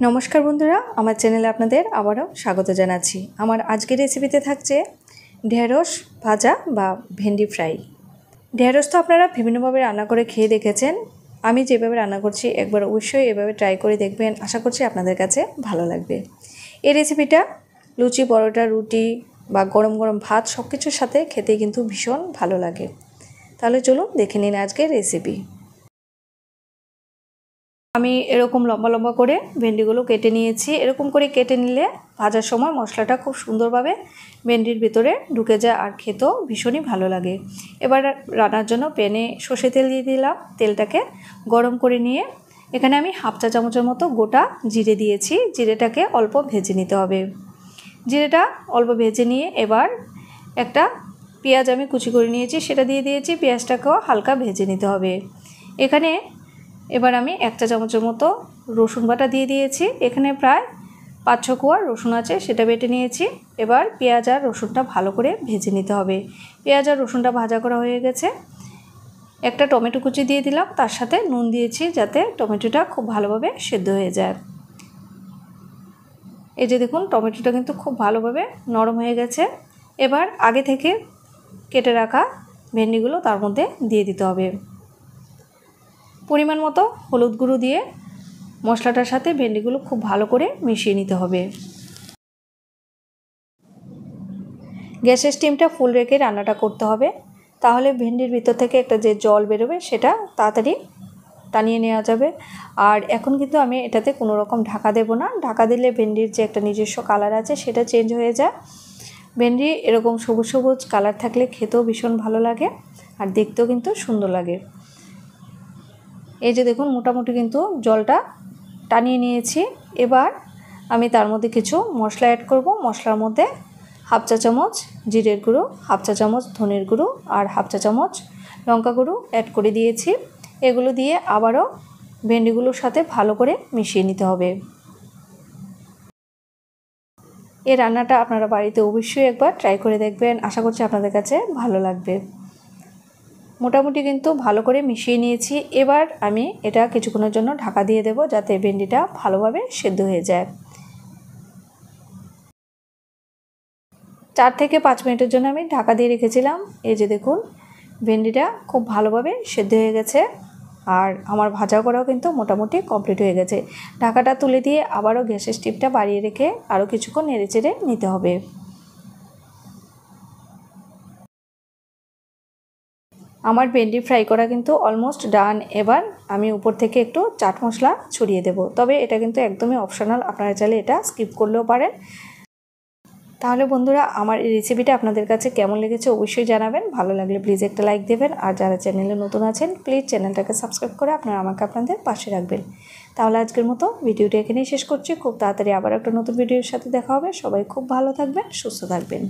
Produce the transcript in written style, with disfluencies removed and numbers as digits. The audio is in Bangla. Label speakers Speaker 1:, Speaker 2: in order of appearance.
Speaker 1: নমস্কার বন্ধুরা, আমার চ্যানেলে আপনাদের আবারও স্বাগত জানাচ্ছি। আমার আজকের রেসিপিতে থাকছে ঢেঁড়স ভাজা বা ভেন্ডি ফ্রাই। ঢেঁড়স তো আপনারা বিভিন্নভাবে রান্না করে খেয়ে দেখেছেন। আমি যেভাবে রান্না করছি একবার অবশ্যই এভাবে ট্রাই করে দেখবেন। আশা করছি আপনাদের কাছে ভালো লাগবে। এই রেসিপিটা লুচি, পরোটা, রুটি বা গরম গরম ভাত সব কিছুর সাথে খেতে কিন্তু ভীষণ ভালো লাগে। তাহলে চলুন দেখে নিন আজকের রেসিপি। আমি এরকম লম্বা লম্বা করে ভেন্ডিগুলো কেটে নিয়েছি। এরকম করে কেটে নিলে ভাজার সময় মশলাটা খুব সুন্দরভাবে ভেন্ডির ভিতরে ঢুকে যায় আর খেতেও ভীষণই ভালো লাগে। এবার রান্নার জন্য প্যানে সর্ষে তেল দিয়ে দিলাম। তেলটাকে গরম করে নিয়ে এখানে আমি হাফ চা চামচের মতো গোটা জিরে দিয়েছি। জিরেটাকে অল্প ভেজে নিতে হবে। জিরেটা অল্প ভেজে নিয়ে এবার একটা পেঁয়াজ আমি কুচি করে নিয়েছি, সেটা দিয়ে দিয়েছি। পেঁয়াজটাকেও হালকা ভেজে নিতে হবে। এখানে এবার আমি এক চা চামচের মতো রসুন বাটা দিয়ে দিয়েছি। এখানে প্রায় 5-6 কোয়া রসুন আছে, সেটা বেটে নিয়েছি। এবার পেঁয়াজ আর রসুনটা ভালো করে ভেজে নিতে হবে। পেঁয়াজ আর রসুনটা ভাজা করা হয়ে গেছে। একটা টমেটো কুচি দিয়ে দিলাম, তার সাথে নুন দিয়েছি যাতে টমেটোটা খুব ভালোভাবে সেদ্ধ হয়ে যায়। এই যে দেখুন, টমেটোটা কিন্তু খুব ভালোভাবে নরম হয়ে গেছে। এবার আগে থেকে কেটে রাখা ভেন্ডিগুলো তার মধ্যে দিয়ে দিতে হবে। পরিমাণ মতো হলুদ গুঁড়ো দিয়ে মশলাটার সাথে ভেন্ডিগুলো খুব ভালো করে মিশিয়ে নিতে হবে। গ্যাসের স্টিমটা ফুল রেখে রান্নাটা করতে হবে, তাহলে ভেন্ডির ভিতর থেকে একটা যে জল বেরোবে সেটা তাড়াতাড়ি টানিয়ে নেওয়া যাবে। আর এখন কিন্তু আমি এটাতে কোনো রকম ঢাকা দেব না। ঢাকা দিলে ভেন্ডির যে একটা নিজস্ব কালার আছে সেটা চেঞ্জ হয়ে যায়। ভেন্ডি এরকম সবুজ সবুজ কালার থাকলে খেতেও ভীষণ ভালো লাগে আর দেখতেও কিন্তু সুন্দর লাগে। এই যে দেখুন, মোটামুটি কিন্তু জলটা টানিয়ে নিয়েছি। এবার আমি তার মধ্যে কিছু মশলা অ্যাড করব। মশলার মধ্যে হাফ চা চামচ জিরের গুঁড়ো, হাফ চা চামচ ধনের গুঁড়ো আর হাফ চা চামচ লঙ্কা গুঁড়ো অ্যাড করে দিয়েছি। এগুলো দিয়ে আবারও ভেন্ডিগুলোর সাথে ভালো করে মিশিয়ে নিতে হবে। এই রান্নাটা আপনারা বাড়িতে অবশ্যই একবার ট্রাই করে দেখবেন। আশা করছি আপনাদের কাছে ভালো লাগবে। মোটামুটি কিন্তু ভালো করে মিশিয়ে নিয়েছি। এবার আমি এটা কিছুক্ষণের জন্য ঢাকা দিয়ে দেব যাতে ভেন্ডিটা ভালোভাবে সেদ্ধ হয়ে যায়। 4 থেকে 5 মিনিটের জন্য আমি ঢাকা দিয়ে রেখেছিলাম। এই যে দেখুন, ভেন্ডিটা খুব ভালোভাবে সেদ্ধ হয়ে গেছে আর আমার ভাজা করাও কিন্তু মোটামুটি কমপ্লিট হয়ে গেছে। ঢাকাটা তুলে দিয়ে আবারও গ্যাসের স্টিমটা বাড়িয়ে রেখে আরও কিছুক্ষণ নেড়েচেড়ে নিতে হবে। আমার ভেন্ডি ফ্রাই করা কিন্তু অলমোস্ট ডান। এবার আমি উপর থেকে একটু চাট মশলা ছড়িয়ে দেব, তবে এটা কিন্তু একদমই অপশনাল, আপনারা চাইলে এটা স্কিপ করলেও পারেন। তাহলে বন্ধুরা, আমার এই রেসিপিটা আপনাদের কাছে কেমন লেগেছে অবশ্যই জানাবেন। ভালো লাগলে প্লিজ একটা লাইক দেবেন, আর যারা চ্যানেলে নতুন আছেন প্লিজ চ্যানেলটাকে সাবস্ক্রাইব করে আপনারা আমাকে আপনাদের পাশে রাখবেন। তাহলে আজকের মতো ভিডিওটা এখানেই শেষ করছি। খুব তাড়াতাড়ি আবার একটা নতুন ভিডিওর সাথে দেখা হবে। সবাই খুব ভালো থাকবেন, সুস্থ থাকবেন।